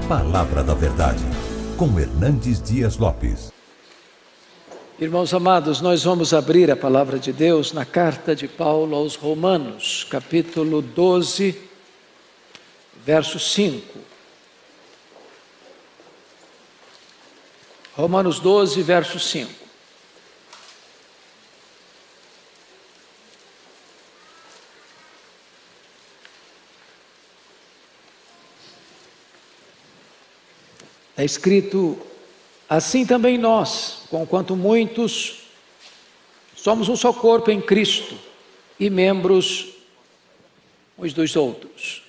Palavra da Verdade, com Hernandes Dias Lopes. Irmãos amados, nós vamos abrir a Palavra de Deus na carta de Paulo aos Romanos, capítulo 12, verso 5. Romanos 12, verso 5. Está escrito: assim também nós, conquanto muitos, somos um só corpo em Cristo e membros uns dos outros.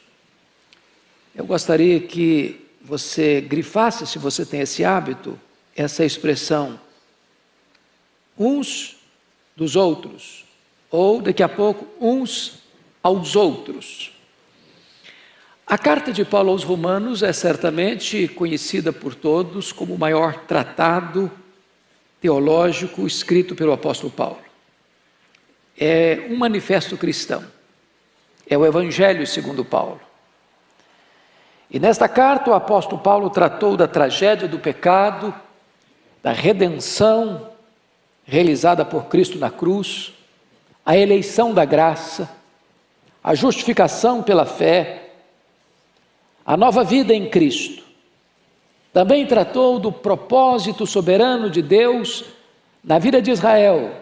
Eu gostaria que você grifasse, se você tem esse hábito, essa expressão, uns dos outros, ou daqui a pouco, uns aos outros. A carta de Paulo aos Romanos é certamente conhecida por todos como o maior tratado teológico escrito pelo apóstolo Paulo. É um manifesto cristão, é o Evangelho segundo Paulo. E nesta carta o apóstolo Paulo tratou da tragédia do pecado, da redenção realizada por Cristo na cruz, a eleição da graça, a justificação pela fé, a nova vida em Cristo. Também tratou do propósito soberano de Deus na vida de Israel,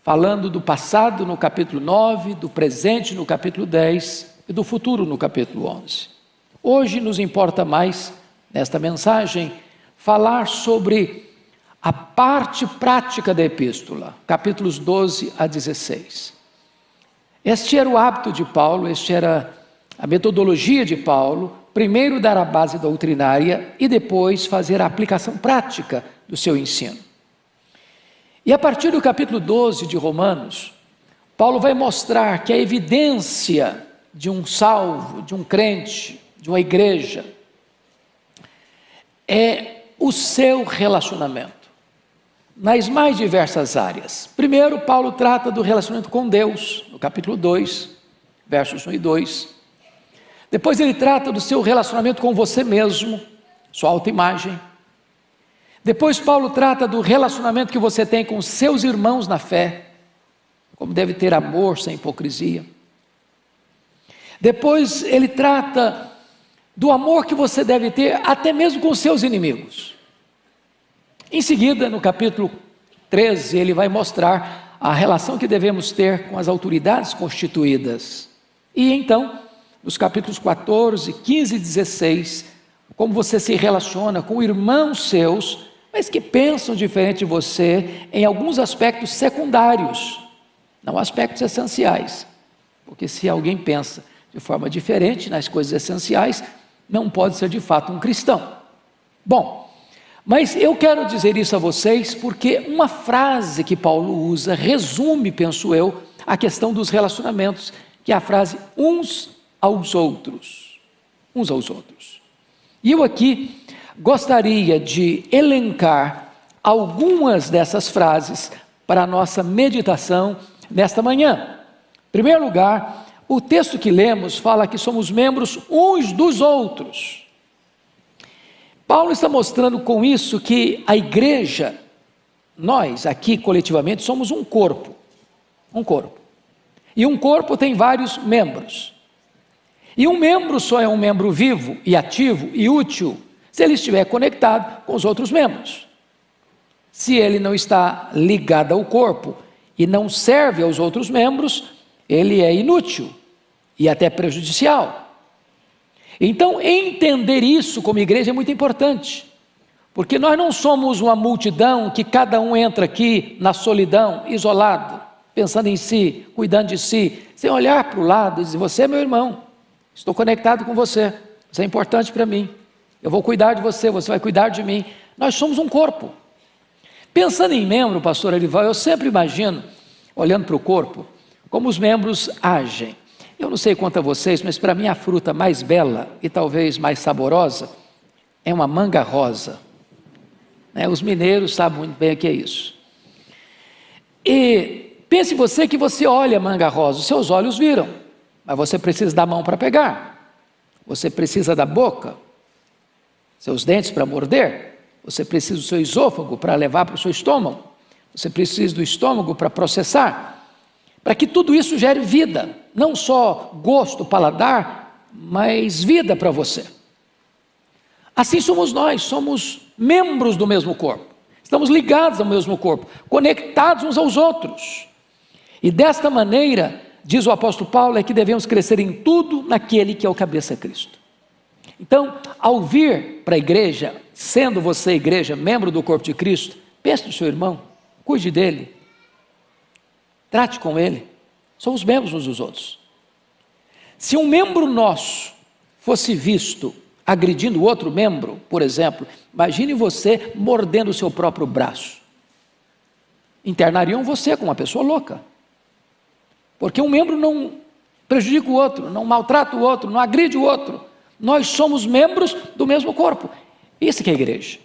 falando do passado no capítulo 9, do presente no capítulo 10 e do futuro no capítulo 11. Hoje nos importa mais, nesta mensagem, falar sobre a parte prática da epístola, capítulos 12 a 16. Este era o hábito de Paulo, este era a metodologia de Paulo: primeiro dar a base doutrinária e depois fazer a aplicação prática do seu ensino. E a partir do capítulo 12 de Romanos, Paulo vai mostrar que a evidência de um salvo, de um crente, de uma igreja, é o seu relacionamento, nas mais diversas áreas. Primeiro, Paulo trata do relacionamento com Deus, no capítulo 2, versos 1 e 2. Depois ele trata do seu relacionamento com você mesmo, sua autoimagem. Depois Paulo trata do relacionamento que você tem com seus irmãos na fé, como deve ter amor sem hipocrisia. Depois ele trata do amor que você deve ter até mesmo com seus inimigos. Em seguida, no capítulo 13, ele vai mostrar a relação que devemos ter com as autoridades constituídas. E então, nos capítulos 14, 15 e 16, como você se relaciona com irmãos seus, mas que pensam diferente de você em alguns aspectos secundários, não aspectos essenciais. Porque se alguém pensa de forma diferente nas coisas essenciais, não pode ser de fato um cristão. Bom, mas eu quero dizer isso a vocês porque uma frase que Paulo usa resume, penso eu, a questão dos relacionamentos, que é a frase uns aos outros, uns aos outros. E eu aqui gostaria de elencar algumas dessas frases para a nossa meditação nesta manhã. Em primeiro lugar, o texto que lemos fala que somos membros uns dos outros. Paulo está mostrando com isso que a igreja, nós aqui coletivamente somos um corpo. Um corpo. E um corpo tem vários membros. E um membro só é um membro vivo e ativo e útil se ele estiver conectado com os outros membros. Se ele não está ligado ao corpo e não serve aos outros membros, ele é inútil e até prejudicial. Então, entender isso como igreja é muito importante, porque nós não somos uma multidão que cada um entra aqui na solidão, isolado, pensando em si, cuidando de si, sem olhar para o lado e dizer: você é meu irmão, estou conectado com você, você é importante para mim, eu vou cuidar de você, você vai cuidar de mim. Nós somos um corpo. Pensando em membro, pastor Arival, eu sempre imagino, olhando para o corpo, como os membros agem. Eu não sei quanto a vocês, mas para mim a fruta mais bela e talvez mais saborosa é uma manga rosa. Os mineiros sabem muito bem o que é isso. E pense você que você olha a manga rosa, os seus olhos viram, mas você precisa dar a mão para pegar. Você precisa da boca, seus dentes para morder. Você precisa do seu esôfago para levar para o seu estômago. Você precisa do estômago para processar. Para que tudo isso gere vida. Não só gosto, paladar, mas vida para você. Assim somos nós, somos membros do mesmo corpo. Estamos ligados ao mesmo corpo, conectados uns aos outros. E desta maneira, diz o apóstolo Paulo, é que devemos crescer em tudo naquele que é o cabeça Cristo. Então, ao vir para a igreja, sendo você igreja, membro do corpo de Cristo, pense no seu irmão, cuide dele, trate com ele, somos membros uns dos outros. Se um membro nosso fosse visto agredindo outro membro, por exemplo, imagine você mordendo o seu próprio braço. Internariam você como uma pessoa louca. Porque um membro não prejudica o outro, não maltrata o outro, não agride o outro. Nós somos membros do mesmo corpo. Isso que é a igreja.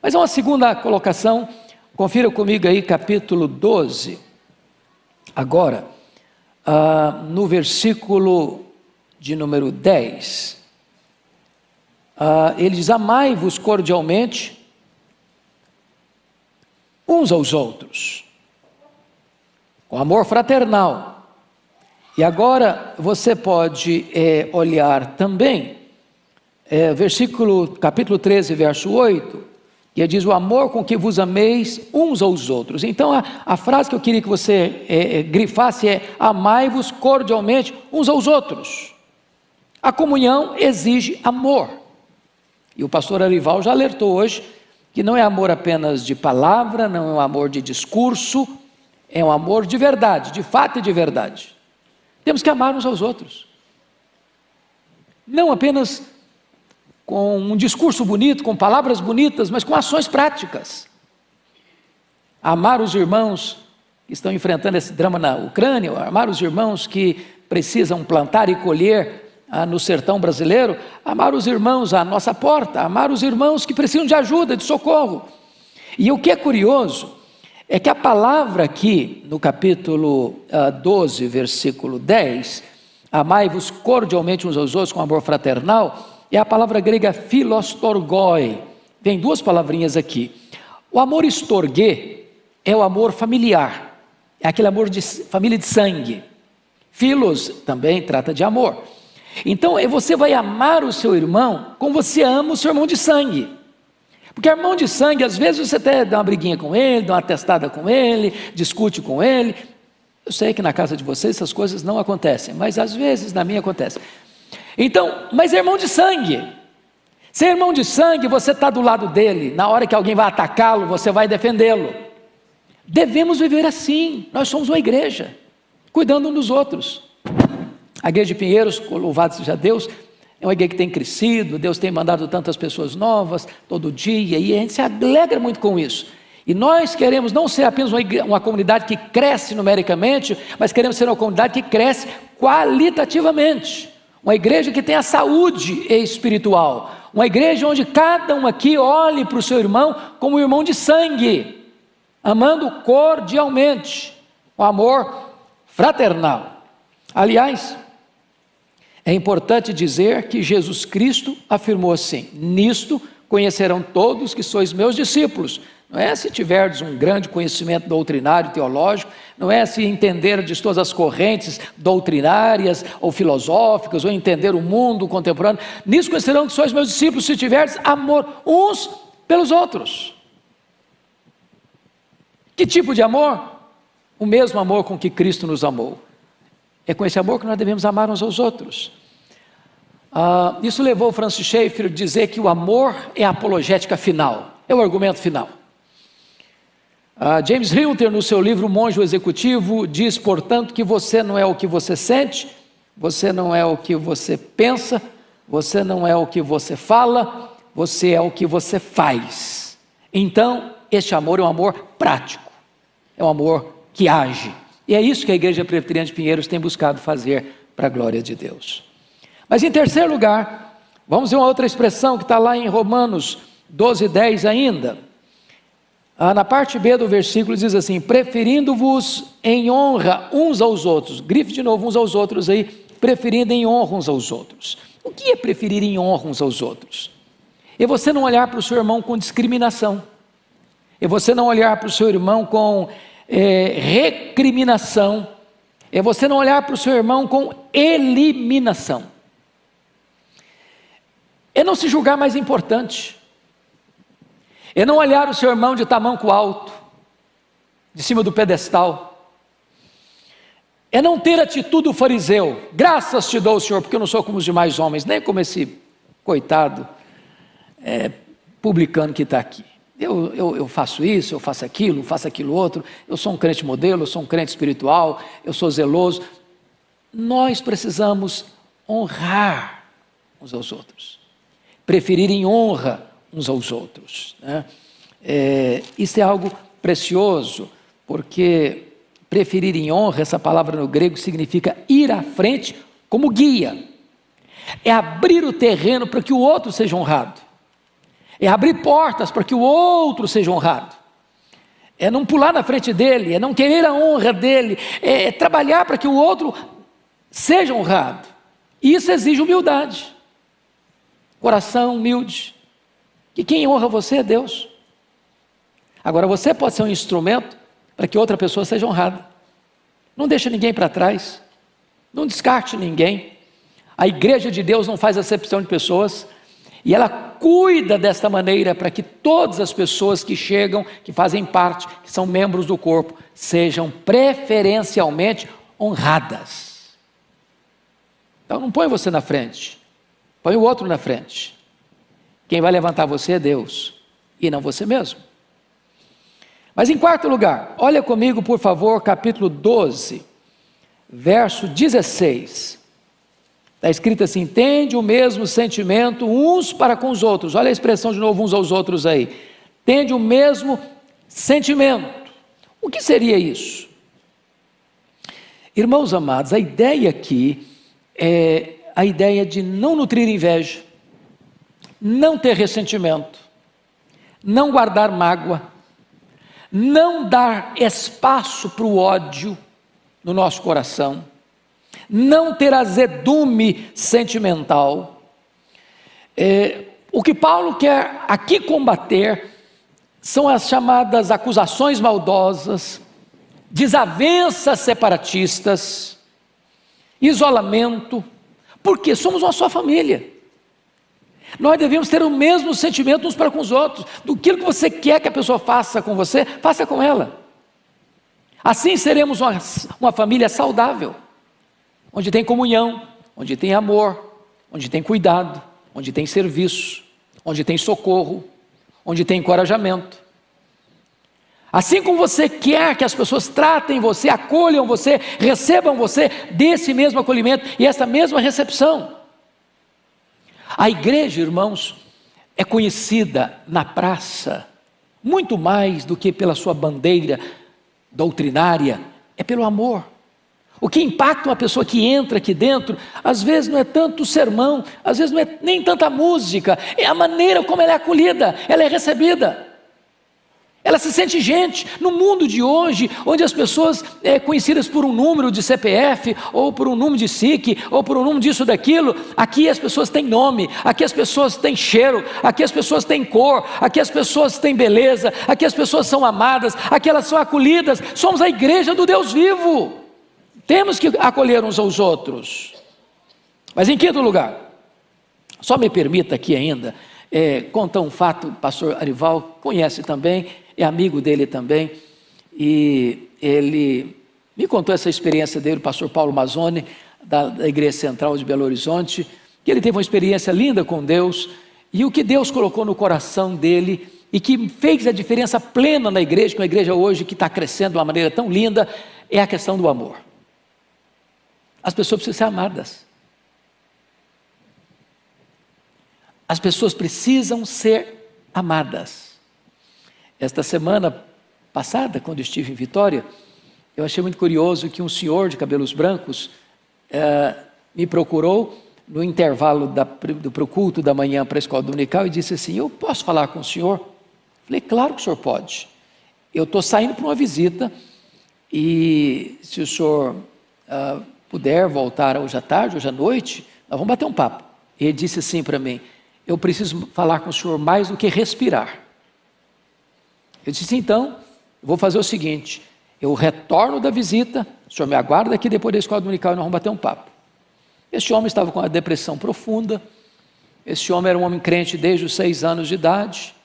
Mas é uma segunda colocação, confira comigo aí capítulo 12. Agora, no versículo de número 10. Ele diz: amai-vos cordialmente uns aos outros, com amor fraternal. E agora você pode olhar também, capítulo 13, verso 8, que diz: o amor com que vos ameis uns aos outros. Então a frase que eu queria que você grifasse é: amai-vos cordialmente uns aos outros. A comunhão exige amor. E o pastor Arival já alertou hoje que não é amor apenas de palavra, não é um amor de discurso, é um amor de verdade, de fato e de verdade. Temos que amar uns aos outros. Não apenas com um discurso bonito, com palavras bonitas, mas com ações práticas. Amar os irmãos que estão enfrentando esse drama na Ucrânia, amar os irmãos que precisam plantar e colher no sertão brasileiro, amar os irmãos à nossa porta, amar os irmãos que precisam de ajuda, de socorro. E o que é curioso é que a palavra aqui no capítulo 12, versículo 10, amai-vos cordialmente uns aos outros com amor fraternal, é a palavra grega philostorgoi. Tem duas palavrinhas aqui. O amor estorguê é o amor familiar, é aquele amor de família de sangue. Philos também trata de amor. Então você vai amar o seu irmão como você ama o seu irmão de sangue. Porque irmão de sangue, às vezes você até dá uma briguinha com ele, dá uma testada com ele, discute com ele. Eu sei que na casa de vocês essas coisas não acontecem, mas às vezes na minha acontece. Então, mas é irmão de sangue. Se é irmão de sangue, você está do lado dele. Na hora que alguém vai atacá-lo, você vai defendê-lo. Devemos viver assim. Nós somos uma igreja, cuidando uns dos outros. A igreja de Pinheiros, louvado seja Deus, é uma igreja que tem crescido, Deus tem mandado tantas pessoas novas todo dia, e a gente se alegra muito com isso. E nós queremos não ser apenas uma comunidade que cresce numericamente, mas queremos ser uma comunidade que cresce qualitativamente. Uma igreja que tenha saúde espiritual. Uma igreja onde cada um aqui olhe para o seu irmão como um irmão de sangue, amando cordialmente, com amor fraternal. Aliás, é importante dizer que Jesus Cristo afirmou assim: nisto conhecerão todos que sois meus discípulos. Não é se tiverdes um grande conhecimento doutrinário, teológico, não é se entenderdes todas as correntes doutrinárias ou filosóficas, ou entender o mundo contemporâneo. Nisso conhecerão que sois meus discípulos, se tiverdes amor uns pelos outros. Que tipo de amor? O mesmo amor com que Cristo nos amou. É com esse amor que nós devemos amar uns aos outros. Isso levou Francis Schaeffer a dizer que o amor é a apologética final, é o argumento final. James Hilter, no seu livro Monge Executivo, diz, portanto, que você não é o que você sente, você não é o que você pensa, você não é o que você fala, você é o que você faz. Então, este amor é um amor prático, é um amor que age. E é isso que a Igreja Presbiteriana de Pinheiros tem buscado fazer para a glória de Deus. Mas em terceiro lugar, vamos ver uma outra expressão que está lá em Romanos 12:10 ainda. Na parte B do versículo diz assim: preferindo-vos em honra uns aos outros. Grife de novo uns aos outros aí, preferindo em honra uns aos outros. O que é preferir em honra uns aos outros? É você não olhar para o seu irmão com discriminação. É você não olhar para o seu irmão com recriminação. É você não olhar para o seu irmão com eliminação. É não se julgar mais importante. É não olhar o seu irmão de tamanco alto, de cima do pedestal. É não ter atitude do fariseu. Graças te dou, Senhor, porque eu não sou como os demais homens, nem como esse coitado publicano que está aqui. Eu faço isso, eu faço aquilo outro, eu sou um crente modelo, eu sou um crente espiritual, eu sou zeloso. Nós precisamos honrar uns aos outros, preferir em honra uns aos outros, né? Isso é algo precioso, porque preferir em honra, essa palavra no grego significa ir à frente como guia, é abrir o terreno para que o outro seja honrado, é abrir portas para que o outro seja honrado, é não pular na frente dele, é não querer a honra dele, é trabalhar para que o outro seja honrado. Isso exige humildade, coração humilde, que quem honra você é Deus. Agora você pode ser um instrumento para que outra pessoa seja honrada. Não deixe ninguém para trás, não descarte ninguém. A igreja de Deus não faz acepção de pessoas, e ela cuida desta maneira para que todas as pessoas que chegam, que fazem parte, que são membros do corpo, sejam preferencialmente honradas. Então não põe você na frente, põe o outro na frente. Quem vai levantar você é Deus, e não você mesmo. Mas em quarto lugar, olha comigo por favor, capítulo 12, verso 16. Está escrito assim: tende o mesmo sentimento uns para com os outros. Olha a expressão de novo, uns aos outros aí. Tende o mesmo sentimento. O que seria isso? Irmãos amados, a ideia aqui é a ideia de não nutrir inveja, não ter ressentimento, não guardar mágoa, não dar espaço para o ódio no nosso coração, não ter azedume sentimental. O que Paulo quer aqui combater são as chamadas acusações maldosas, desavenças separatistas, isolamento, porque somos uma só família. Nós devemos ter o mesmo sentimento uns para com os outros. Do que você quer que a pessoa faça com você, faça com ela. Assim seremos uma família saudável, onde tem comunhão, onde tem amor, onde tem cuidado, onde tem serviço, onde tem socorro, onde tem encorajamento. Assim como você quer que as pessoas tratem você, acolham você, recebam você, desse mesmo acolhimento e essa mesma recepção. A igreja, irmãos, é conhecida na praça, muito mais do que pela sua bandeira doutrinária, é pelo amor. O que impacta uma pessoa que entra aqui dentro, às vezes não é tanto o sermão, às vezes não é nem tanta música, é a maneira como ela é acolhida, ela é recebida. Ela se sente gente. No mundo de hoje, onde as pessoas conhecidas por um número de CPF, ou por um número de SIC, ou por um número disso ou daquilo, aqui as pessoas têm nome, aqui as pessoas têm cheiro, aqui as pessoas têm cor, aqui as pessoas têm beleza, aqui as pessoas são amadas, aqui elas são acolhidas. Somos a igreja do Deus vivo. Temos que acolher uns aos outros. Mas em quinto lugar, só me permita aqui ainda contar um fato. O pastor Arival conhece também, é amigo dele também, e ele me contou essa experiência dele, o pastor Paulo Mazzoni, da Igreja Central de Belo Horizonte, que ele teve uma experiência linda com Deus, e o que Deus colocou no coração dele, e que fez a diferença plena na igreja, que é uma igreja hoje que está crescendo de uma maneira tão linda, é a questão do amor. As pessoas precisam ser amadas. As pessoas precisam ser amadas. Esta semana passada, quando estive em Vitória, eu achei muito curioso que um senhor de cabelos brancos me procurou no intervalo do culto da manhã para a escola dominical e disse assim: eu posso falar com o senhor? Falei, claro que o senhor pode. Eu estou saindo para uma visita e se o senhor puder voltar hoje à tarde, hoje à noite, nós vamos bater um papo. Ele disse assim para mim: eu preciso falar com o senhor mais do que respirar. Eu disse: então, eu vou fazer o seguinte, eu retorno da visita, o senhor me aguarda aqui depois da escola dominical e nós vamos bater um papo. Este homem estava com uma depressão profunda. Este homem era um homem crente desde os 6 anos de idade,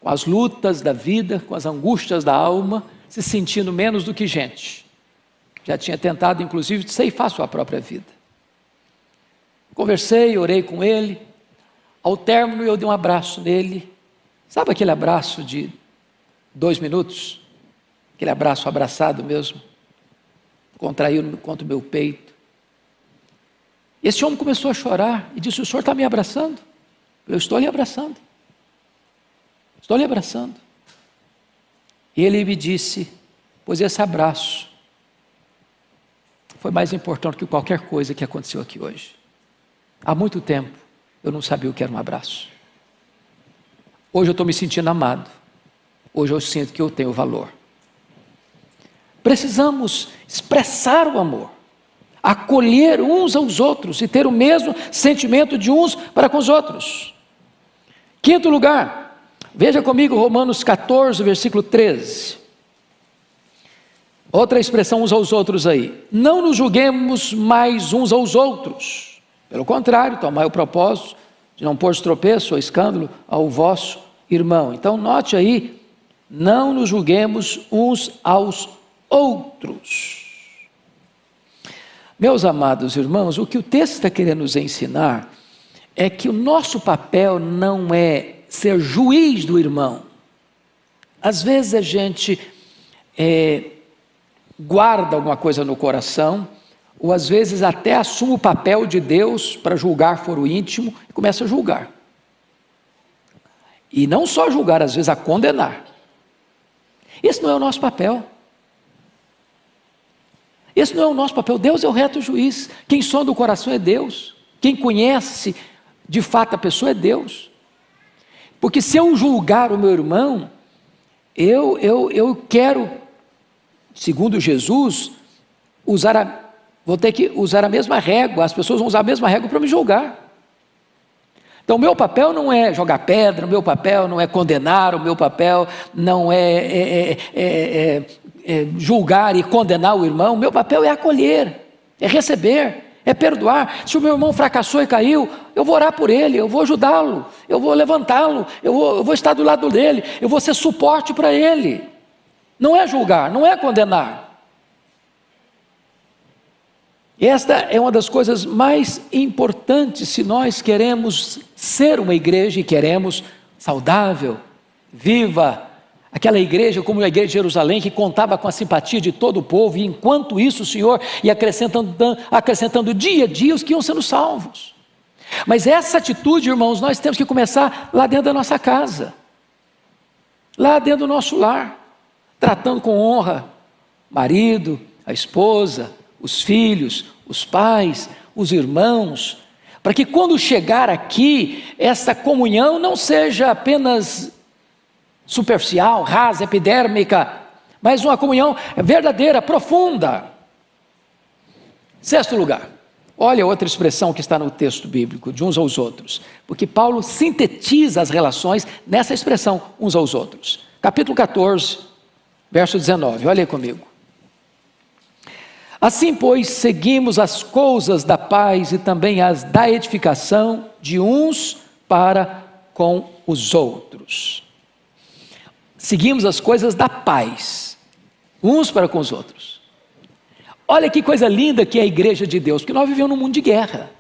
com as lutas da vida, com as angústias da alma, se sentindo menos do que gente. Já tinha tentado, inclusive, ceifar sua própria vida. Conversei, orei com ele. Ao término, eu dei um abraço nele. Sabe aquele abraço de 2 minutos? Aquele abraço abraçado mesmo, contraiu contra o meu peito. Esse homem começou a chorar e disse: o senhor está me abraçando? Eu estou lhe abraçando. Estou lhe abraçando. E ele me disse: pois esse abraço foi mais importante que qualquer coisa que aconteceu aqui hoje. Há muito tempo eu não sabia o que era um abraço. Hoje eu estou me sentindo amado. Hoje eu sinto que eu tenho valor. Precisamos expressar o amor, acolher uns aos outros e ter o mesmo sentimento de uns para com os outros. 5º lugar, veja comigo Romanos 14, versículo 13. Outra expressão uns aos outros aí. Não nos julguemos mais uns aos outros. Pelo contrário, tomai o propósito de não pôr tropeço ou escândalo ao vosso irmão. Então note aí, não nos julguemos uns aos outros. Meus amados irmãos, o que o texto está querendo nos ensinar é que o nosso papel não é ser juiz do irmão. Às vezes a gente guarda alguma coisa no coração, ou às vezes até assume o papel de Deus para julgar foro íntimo e começa a julgar. E não só julgar, às vezes a condenar. Esse não é o nosso papel. Esse não é o nosso papel. Deus é o reto juiz. Quem sonda o coração é Deus. Quem conhece de fato a pessoa é Deus. Porque se eu julgar o meu irmão, eu quero, segundo Jesus, vou ter que usar a mesma régua. As pessoas vão usar a mesma régua para me julgar. Então o meu papel não é jogar pedra, o meu papel não é condenar, o meu papel não é julgar e condenar o irmão. O meu papel é acolher, é receber, é perdoar. Se o meu irmão fracassou e caiu, eu vou orar por ele, eu vou ajudá-lo, eu vou levantá-lo, eu vou estar do lado dele, eu vou ser suporte para ele. Não é julgar, não é condenar. Esta é uma das coisas mais importantes se nós queremos ser uma igreja e queremos saudável, viva, aquela igreja como a igreja de Jerusalém que contava com a simpatia de todo o povo, e enquanto isso o Senhor ia acrescentando dia a dia os que iam sendo salvos. Mas essa atitude, irmãos, nós temos que começar lá dentro da nossa casa, lá dentro do nosso lar, tratando com honra o marido, a esposa, os filhos, os pais, os irmãos, para que quando chegar aqui, essa comunhão não seja apenas superficial, rasa, epidérmica, mas uma comunhão verdadeira, profunda. 6º lugar, olha outra expressão que está no texto bíblico, de uns aos outros, porque Paulo sintetiza as relações nessa expressão, uns aos outros. Capítulo 14, verso 19, olha aí comigo. Assim, pois, seguimos as coisas da paz e também as da edificação de uns para com os outros. Seguimos as coisas da paz, uns para com os outros. Olha que coisa linda que é a igreja de Deus, porque nós vivemos num mundo de guerra.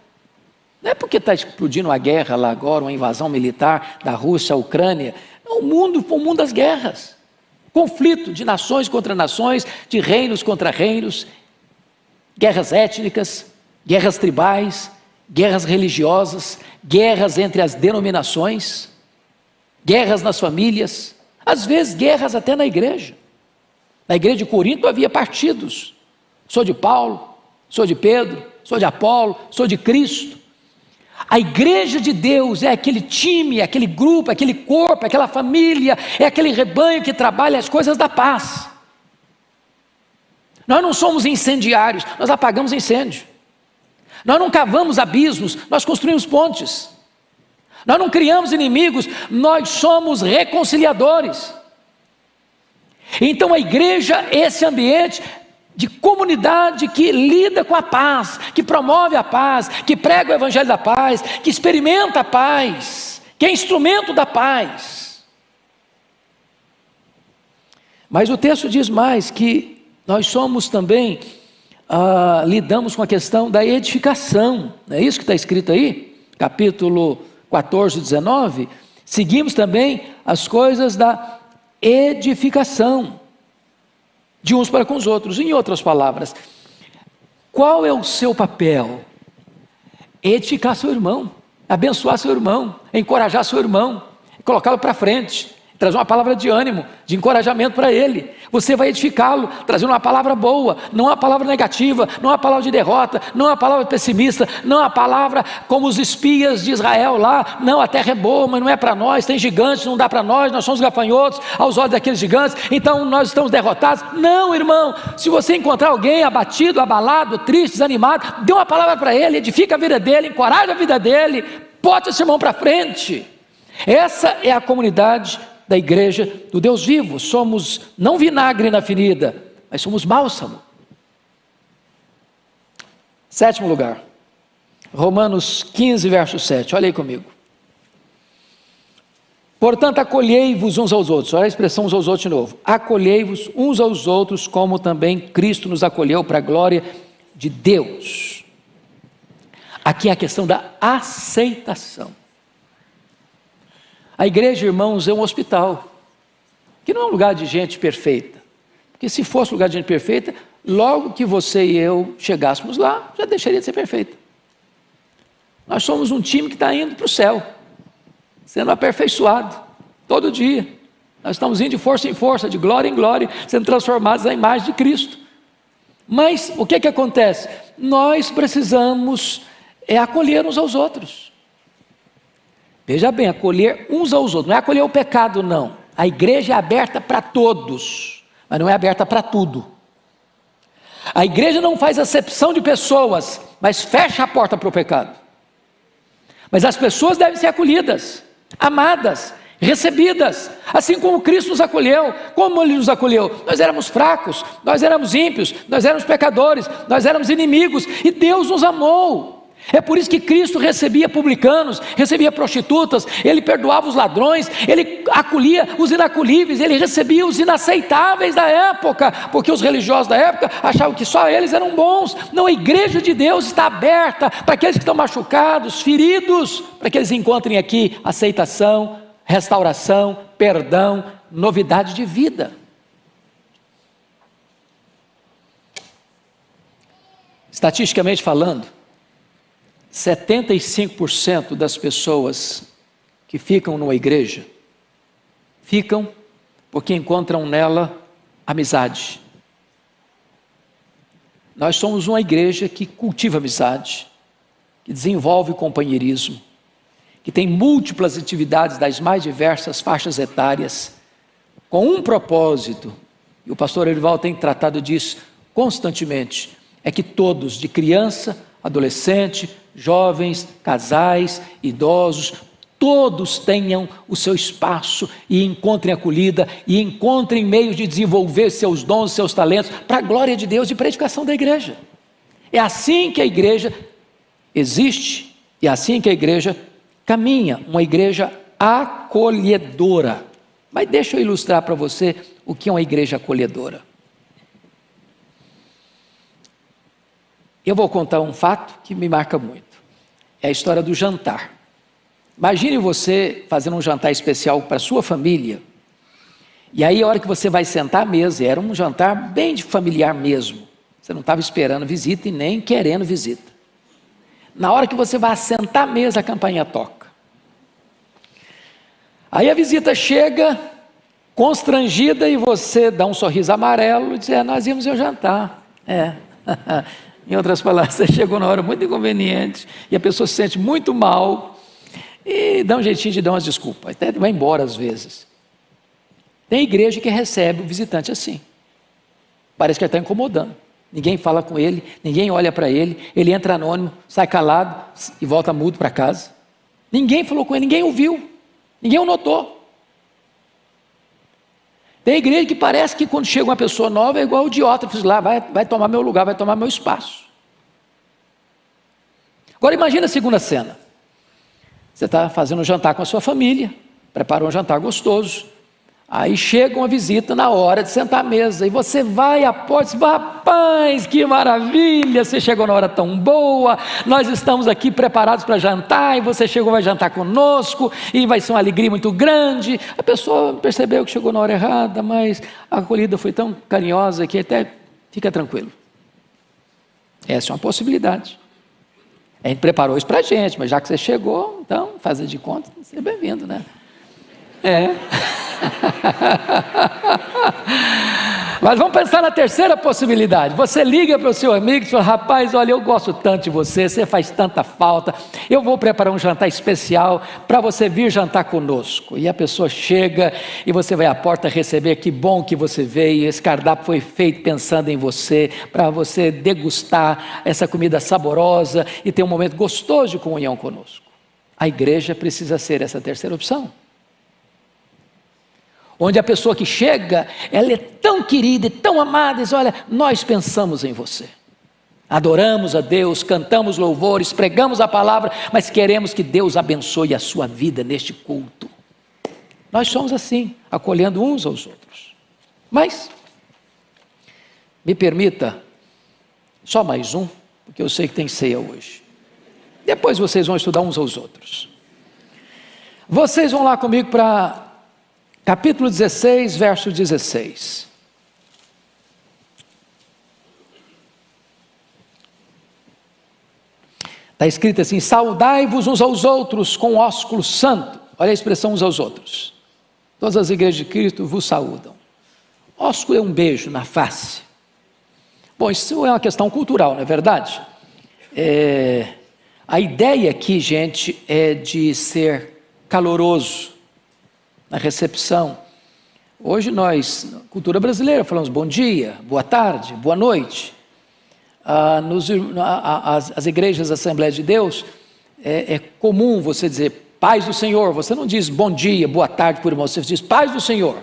Não é porque está explodindo uma guerra lá agora, uma invasão militar da Rússia à Ucrânia. Não, o mundo das guerras. Conflito de nações contra nações, de reinos contra reinos, guerras étnicas, guerras tribais, guerras religiosas, guerras entre as denominações, guerras nas famílias, às vezes guerras até na igreja. Na igreja de Corinto havia partidos. Sou de Paulo, sou de Pedro, sou de Apolo, sou de Cristo. A igreja de Deus é aquele time, aquele grupo, aquele corpo, aquela família, é aquele rebanho que trabalha as coisas da paz. Nós não somos incendiários, nós apagamos incêndio. Nós não cavamos abismos, nós construímos pontes. Nós não criamos inimigos, nós somos reconciliadores. Então a igreja é esse ambiente de comunidade que lida com a paz, que promove a paz, que prega o evangelho da paz, que experimenta a paz, que é instrumento da paz. Mas o texto diz mais que nós somos também, lidamos com a questão da edificação, não é isso que está escrito aí? Capítulo 14, 19, seguimos também as coisas da edificação, de uns para com os outros. Em outras palavras, qual é o seu papel? Edificar seu irmão, abençoar seu irmão, encorajar seu irmão, colocá-lo para frente, trazer uma palavra de ânimo, de encorajamento para ele. Você vai edificá-lo, trazendo uma palavra boa, não uma palavra negativa, não uma palavra de derrota, não uma palavra pessimista, não uma palavra como os espias de Israel lá, não, a terra é boa, mas não é para nós, tem gigantes, não dá para nós somos gafanhotos aos olhos daqueles gigantes, então nós estamos derrotados. Não, irmão, se você encontrar alguém abatido, abalado, triste, desanimado, dê uma palavra para ele, edifica a vida dele, encoraja a vida dele, bote esse irmão para frente. Essa é a comunidade da igreja do Deus vivo. Somos não vinagre na ferida, mas somos bálsamo. 7º lugar, Romanos 15, verso 7, olha aí comigo. Portanto, acolhei-vos uns aos outros, olha a expressão uns aos outros de novo, acolhei-vos uns aos outros, como também Cristo nos acolheu para a glória de Deus. Aqui é a questão da aceitação. A igreja, irmãos, é um hospital, que não é um lugar de gente perfeita, porque se fosse um lugar de gente perfeita, logo que você e eu chegássemos lá, já deixaria de ser perfeita. Nós somos um time que está indo para o céu, sendo aperfeiçoado, todo dia. Nós estamos indo de força em força, de glória em glória, sendo transformados na imagem de Cristo. Mas o que acontece? Nós precisamos acolher uns aos outros. Veja bem, acolher uns aos outros, não é acolher o pecado não, a igreja é aberta para todos, mas não é aberta para tudo. A igreja não faz acepção de pessoas, mas fecha a porta para o pecado. Mas as pessoas devem ser acolhidas, amadas, recebidas, assim como Cristo nos acolheu. Como Ele nos acolheu? Nós éramos fracos, nós éramos ímpios, nós éramos pecadores, nós éramos inimigos, e Deus nos amou. É por isso que Cristo recebia publicanos, recebia prostitutas, Ele perdoava os ladrões, Ele acolhia os inacolhíveis, Ele recebia os inaceitáveis da época, porque os religiosos da época achavam que só eles eram bons. Não, a igreja de Deus está aberta para aqueles que estão machucados, feridos, para que eles encontrem aqui aceitação, restauração, perdão, novidade de vida. Estatisticamente falando, 75% das pessoas que ficam numa igreja, ficam porque encontram nela amizade. Nós somos uma igreja que cultiva amizade, que desenvolve companheirismo, que tem múltiplas atividades das mais diversas faixas etárias, com um propósito, e o pastor Erival tem tratado disso constantemente, é que todos, de criança, adolescente, jovens, casais, idosos, todos tenham o seu espaço e encontrem acolhida e encontrem meios de desenvolver seus dons, seus talentos para a glória de Deus e para a edificação da igreja. É assim que a igreja existe e é assim que a igreja caminha, uma igreja acolhedora. Mas deixa eu ilustrar para você o que é uma igreja acolhedora. Eu vou contar um fato que me marca muito. É a história do jantar. Imagine você fazendo um jantar especial para a sua família. E aí a hora que você vai sentar à mesa, era um jantar bem de familiar mesmo. Você não estava esperando visita e nem querendo visita. Na hora que você vai sentar à mesa, a campainha toca. Aí a visita chega, constrangida, e você dá um sorriso amarelo e diz, nós íamos ao jantar. Em outras palavras, você chegou na hora muito inconveniente e a pessoa se sente muito mal e dá um jeitinho de dar umas desculpas, até vai embora às vezes. Tem igreja que recebe o visitante assim, parece que ele está incomodando. ninguém fala com ele, ninguém olha para ele, ele entra anônimo, sai calado e volta mudo para casa. Ninguém falou com ele, ninguém o viu, ninguém o notou. Tem igreja que parece que quando chega uma pessoa nova é igual o idiota, fiz lá, vai tomar meu lugar, vai tomar meu espaço. Agora imagina a segunda cena. Você está fazendo um jantar com a sua família, preparou um jantar gostoso, aí chega uma visita na hora de sentar à mesa, e você vai à porta e diz, rapaz, que maravilha, você chegou na hora tão boa, nós estamos aqui preparados para jantar, e você chegou, vai jantar conosco, e vai ser uma alegria muito grande. A pessoa percebeu que chegou na hora errada, mas a acolhida foi tão carinhosa que até fica tranquilo. Essa é uma possibilidade. A gente preparou isso para a gente, mas já que você chegou, então, fazer de conta, seja bem-vindo, né? Mas vamos pensar na terceira possibilidade. Você liga para o seu amigo e fala, rapaz, olha, eu gosto tanto de você, você faz tanta falta, eu vou preparar um jantar especial para você vir jantar conosco. E a pessoa chega e você vai à porta receber, que bom que você veio, esse cardápio foi feito pensando em você, para você degustar essa comida saborosa e ter um momento gostoso de comunhão conosco. A igreja precisa ser essa terceira opção. Onde a pessoa que chega, ela é tão querida e tão amada, diz, olha, nós pensamos em você, adoramos a Deus, cantamos louvores, pregamos a palavra, mas queremos que Deus abençoe a sua vida neste culto. Nós somos assim, acolhendo uns aos outros. Mas, me permita, só mais um, porque eu sei que tem ceia hoje, depois vocês vão estudar uns aos outros. Vocês vão lá comigo para capítulo 16, verso 16. Está escrito assim, saudai-vos uns aos outros com ósculo santo. Olha a expressão uns aos outros. Todas as igrejas de Cristo vos saúdam. Ósculo é um beijo na face. Bom, isso é uma questão cultural, não é verdade? A ideia aqui, gente, é de ser caloroso na recepção. Hoje nós, na cultura brasileira, falamos bom dia, boa tarde, boa noite. As igrejas Assembleias de Deus, é comum você dizer paz do Senhor. Você não diz bom dia, boa tarde por irmão, você diz paz do Senhor,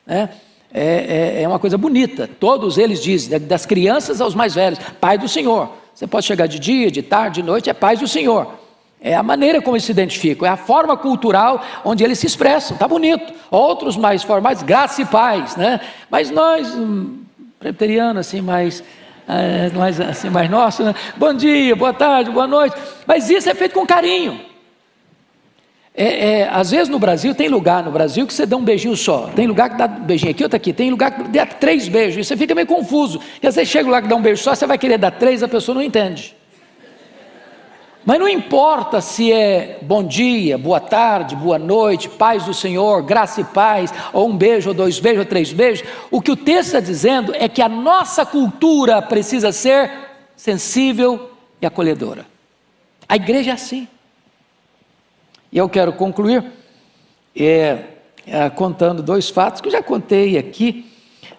né? É uma coisa bonita, todos eles dizem, das crianças aos mais velhos, paz do Senhor. Você pode chegar de dia, de tarde, de noite, é paz do Senhor. É a maneira como eles se identificam, é a forma cultural onde eles se expressam, está bonito. Outros mais formais, graça e paz, né? Mas nós, presbiterianos, assim, mais nosso, né? Bom dia, boa tarde, boa noite. Mas isso é feito com carinho. Às vezes no Brasil, tem lugar no Brasil que você dá um beijinho só. Tem lugar que dá um beijinho aqui, outro aqui. Tem lugar que dá 3 beijos. E você fica meio confuso. E às vezes chega lá que dá um beijo só, você vai querer dar 3, a pessoa não entende. Mas não importa se é bom dia, boa tarde, boa noite, paz do Senhor, graça e paz, ou um beijo, ou 2 beijos, ou 3 beijos. O que o texto está dizendo é que a nossa cultura precisa ser sensível e acolhedora. A igreja é assim. E eu quero concluir contando 2 fatos que eu já contei aqui,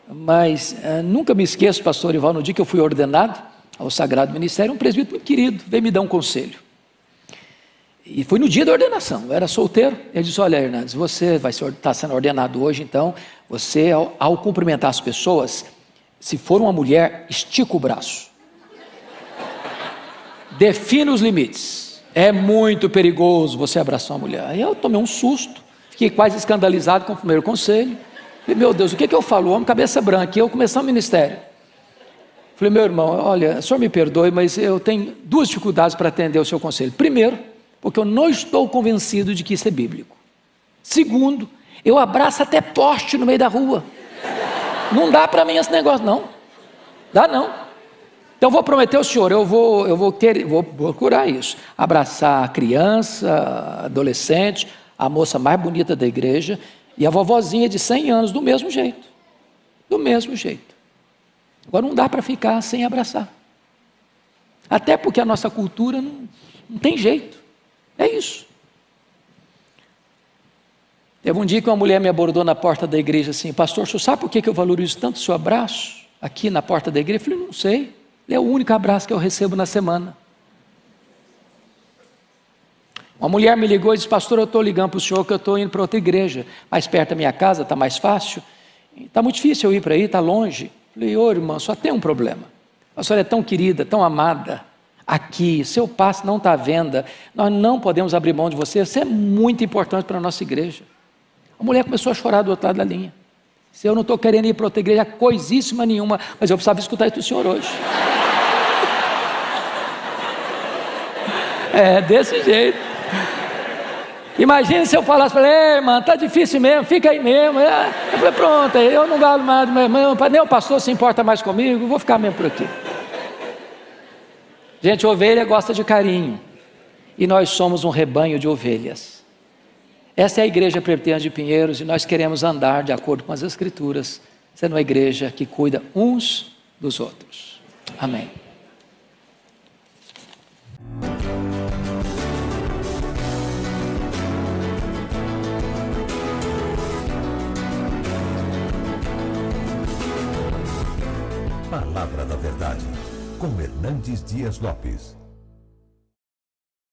mas nunca me esqueço, pastor Ival, no dia que eu fui ordenado ao Sagrado Ministério, um presbítero muito querido veio me dar um conselho. E foi no dia da ordenação, eu era solteiro. Ele disse, olha, Hernandes, você vai estar sendo ordenado hoje, então você, ao cumprimentar as pessoas, se for uma mulher, estica o braço. Defina os limites. É muito perigoso você abraçar uma mulher. Aí eu tomei um susto, fiquei quase escandalizado com o primeiro conselho. Falei, meu Deus, o que eu falo? O homem cabeça branca, e eu começar o ministério. Falei, meu irmão, olha, o senhor me perdoe, mas eu tenho 2 dificuldades para atender o seu conselho. Primeiro, porque eu não estou convencido de que isso é bíblico. Segundo, eu abraço até poste no meio da rua. Não dá para mim esse negócio, não. Dá não. Então eu vou prometer ao senhor, eu vou procurar isso. Abraçar a criança, adolescente, a moça mais bonita da igreja e a vovozinha de 100 anos, do mesmo jeito. Do mesmo jeito. Agora não dá para ficar sem abraçar. Até porque a nossa cultura não tem jeito. É isso. Teve um dia que uma mulher me abordou na porta da igreja assim, pastor, o senhor sabe por que eu valorizo tanto o seu abraço? aqui na porta da igreja? Eu falei, não sei. É o único abraço que eu recebo na semana. Uma mulher me ligou e disse, pastor, eu estou ligando para o senhor que eu estou indo para outra igreja, mais perto da minha casa, está mais fácil. Está muito difícil eu ir para aí, está longe. Eu falei, ô irmã, só tem um problema. A senhora é tão querida, tão amada. Aqui, seu passe não está à venda. Nós não podemos abrir mão de você. Você é muito importante para a nossa igreja. A mulher começou a chorar do outro lado da linha. Se eu não estou querendo ir para outra igreja, coisíssima nenhuma, mas eu precisava escutar isso do senhor hoje. É, desse jeito. Imagina se eu falasse para ele, irmã, está difícil mesmo, fica aí mesmo. Eu falei, pronto, eu não galo mais do meu irmão, nem o pastor se importa mais comigo, vou ficar mesmo por aqui. Gente, ovelha gosta de carinho, e nós somos um rebanho de ovelhas. Essa é a igreja presbiteriana de Pinheiros, e nós queremos andar de acordo com as Escrituras, sendo uma igreja que cuida uns dos outros. Amém. Palavra da Verdade, com Hernandes Dias Lopes.